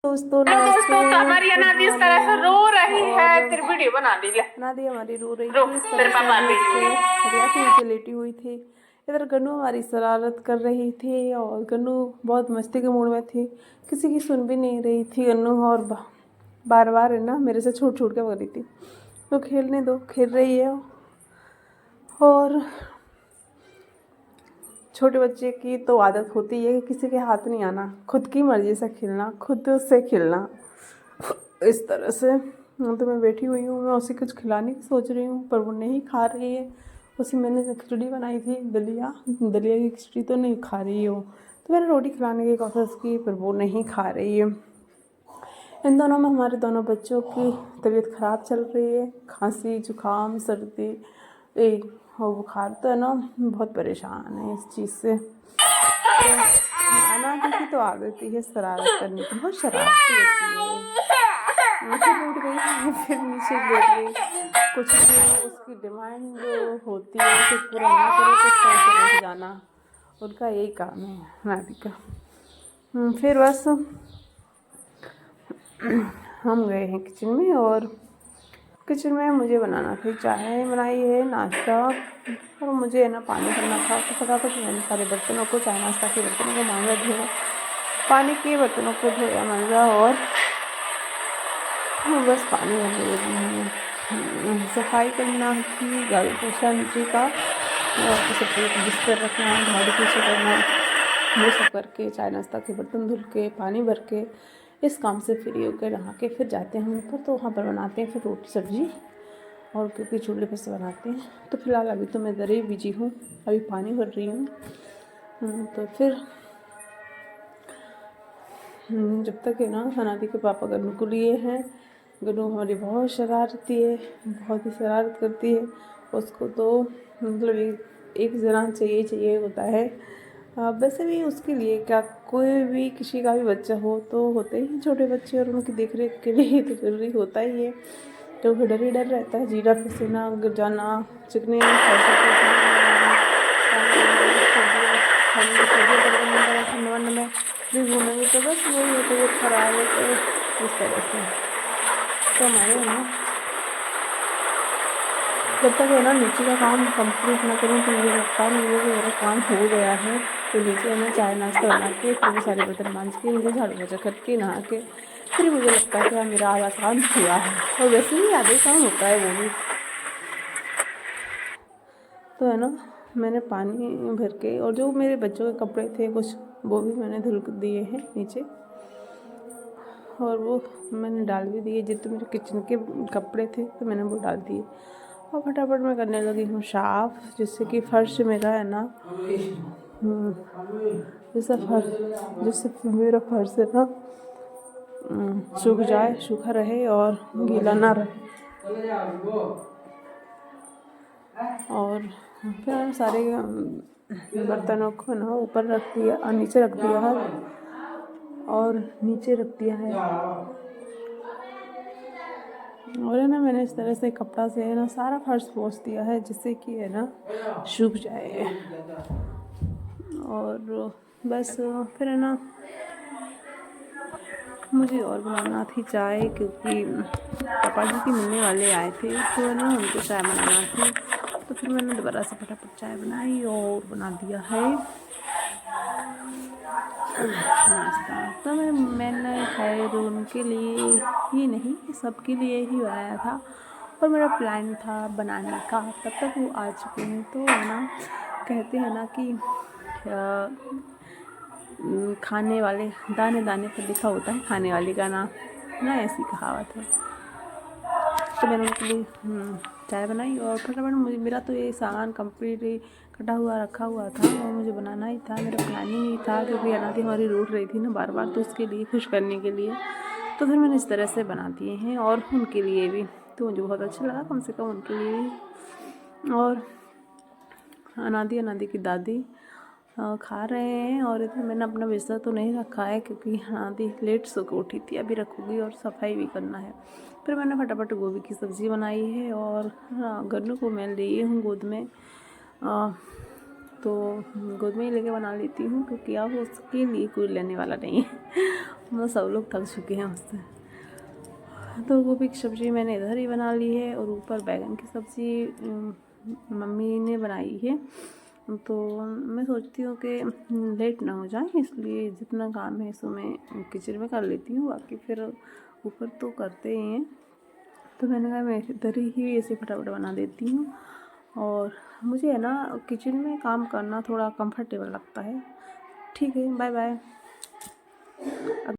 दोस्तों हेलो नमस्ते। दोस्तों, तो हमारी अनादी इस तरह से रो रही है। तेरी वीडियो बना दी ले। नादी हमारी रो रही रो, थी इस तेरे तरह से। पापा अभी भी। उसके रिया के नीचे लेटी हुई थी। इधर गन्नू हमारी शरारत कर रही थी और गन्नू बहुत मस्ती के मूड में थी, किसी की सुन भी नहीं रही थी गन्नू। और बार बार है ना मेरे से छूट छूट के बोल रही थी तो खेलने दो, खेल रही है। और छोटे बच्चे की तो आदत होती है कि किसी के हाथ नहीं आना, खुद की मर्जी से खेलना, खुद से खेलना। इस तरह से तो मैं बैठी हुई हूँ, मैं उसे कुछ खिलाने की सोच रही हूँ पर वो नहीं खा रही है। उसी मैंने खिचड़ी बनाई थी, दलिया दलिया की खिचड़ी तो नहीं खा रही हो, तो मैंने रोटी खिलाने की कोशिश की पर वो नहीं खा रही है। इन दोनों में हमारे दोनों बच्चों की तबीयत ख़राब चल रही है, खांसी जुकाम सर्दी और बुखार, तो है ना बहुत परेशान है इस चीज़ से। अनादी की तो आदत ही है शरारत करने की, बहुत शरारती बच्ची है। फिर उठ गई, फिर नीचे लेट गई। कुछ भी उसकी डिमांड होती है उसे पूरा ना करे तो सोच रह जाना, उनका यही काम है अनादी का। फिर बस हम गए हैं किचन में, और किचन में मुझे बनाना था, चाय बनाई है, नाश्ता, और मुझे है ना पानी भरना था। तो फटाफट मैंने सारे बर्तनों को, चाय नाश्ता के बर्तनों को मांजा धोया, पानी के बर्तनों को धोया मांजा, और बस पानी भरने लगी हूँ। सफाई करना थी, गाड़ी पोछा नीचे का, और सब बिस्तर रखना, झाड़ू पोछा करना, वो सब करके चाय नाश्ता के बर्तन धुल के पानी भर के इस काम से फ्री होकर नहा के फिर जाते हैं ऊपर, तो वहाँ पर बनाते हैं फिर रोटी सब्जी, और क्योंकि चूल्हे पर से बनाते हैं। तो फिलहाल अभी तो मैं इधर ही बिजी हूँ, अभी पानी भर रही हूँ। तो फिर जब तक है ना अनादी के पापा गन्नू को लिए हैं। गन्नू हमारी बहुत शरारती है, बहुत ही शरारत करती है। उसको तो मतलब एक जना चाहिए होता है। वैसे भी उसके लिए क्या, कोई भी किसी का भी बच्चा हो तो होते ही छोटे बच्चे, और उनकी देख रेख के लिए तो ज़रूरी होता ही है। तो डर ही डर रहता है, जीरा पसीना गिर जाना, चिकने ठंड में भी घूमेंगे तो बस वही है, तबीयत खराब है तो इस तरह से। तो हमारे है ना जब तक है ना नीचे का काम कंप्लीट ना करूँ तो मुझे लगता है मेरा काम हो गया है। तो नीचे है ना चाय नाश्ता बना के फिर वो सारे बर्तन मांज के नीचे झाड़ू पोछा करके नहा के फिर मुझे लगता है कि हाँ मेरा आधा काम हुआ है, और वैसे ही आधे काम होता है वो भी। तो है ना मैंने पानी भर के, और जो मेरे बच्चों के कपड़े थे कुछ वो भी मैंने धुल दिए हैं नीचे, और वो मैंने डाल भी दिए। जितने मेरे किचन के कपड़े थे तो मैंने वो डाल दिए, और फटाफट मैं करने लगी हूँ साफ़, जिससे कि फर्श मेरा है ना जिससे मेरा फर्श है ना सूख जाए, सूखा रहे और गीला ना रहे। और फिर सारे बर्तनों को ना ऊपर रख दिया और नीचे रख दिया है, और नीचे रख दिया है। और है ना मैंने इस तरह से कपड़ा से है ना सारा फर्श पोंछ दिया है, जिससे कि है ना सूख जाए। और बस फिर है ना मुझे और बनाना थी चाय, क्योंकि पापा जी की मिलने वाले आए थे तो है ना उनको चाय बनाना थी। तो फिर मैंने दोबारा से फटाफट चाय बनाई और बना दिया है नाश्ता। तो मैंने खैर उनके लिए ही नहीं सबके लिए ही बनाया था, और मेरा प्लान था बनाने का, तब तक वो आ चुके हैं। तो है ना कहते हैं ना कि खाने वाले दाने दाने पर लिखा होता है खाने वाले का नाम, ना ऐसी कहावत है। तो मैंने उनके लिए चाय बनाई, और फटाफट मुझे मेरा तो ये सामान कंप्लीट कटा हुआ रखा हुआ था, और मुझे बनाना ही था, मेरा प्लानिंग ही था, क्योंकि अनादी हमारी रूठ रही थी ना बार बार, तो उसके लिए खुश करने के लिए तो फिर मैंने इस तरह से बना दिए हैं, और उनके लिए भी। तो मुझे बहुत अच्छा लगा, कम से कम उनके लिए भी। और अनादी की दादी खा रहे हैं, और इधर मैंने अपना बिस्तर तो नहीं रखा है, क्योंकि अनादी लेट सो के उठी थी, अभी रखूँगी, और सफाई भी करना है। फिर मैंने फटाफट गोभी की सब्ज़ी बनाई है, और गन्नू को मैं लिए हूँ गोद में। तो गोद में ही लेके बना लेती हूँ, क्योंकि अब उसके लिए कोई लेने वाला नहीं है। मतलब सब लोग थक चुके हैं मुझसे। तो गोभी की सब्ज़ी मैंने इधर ही बना ली है, और ऊपर बैगन की सब्ज़ी मम्मी ने बनाई है। तो मैं सोचती हूँ कि लेट ना हो जाए, इसलिए जितना काम है सो मैं किचन में कर लेती हूँ, बाकी फिर ऊपर तो करते ही हैं। तो मैंने कहा मैं इधर ही ऐसे फटाफट बना देती हूँ। और मुझे है ना किचन में काम करना थोड़ा कंफर्टेबल लगता है। ठीक है, बाय बाय।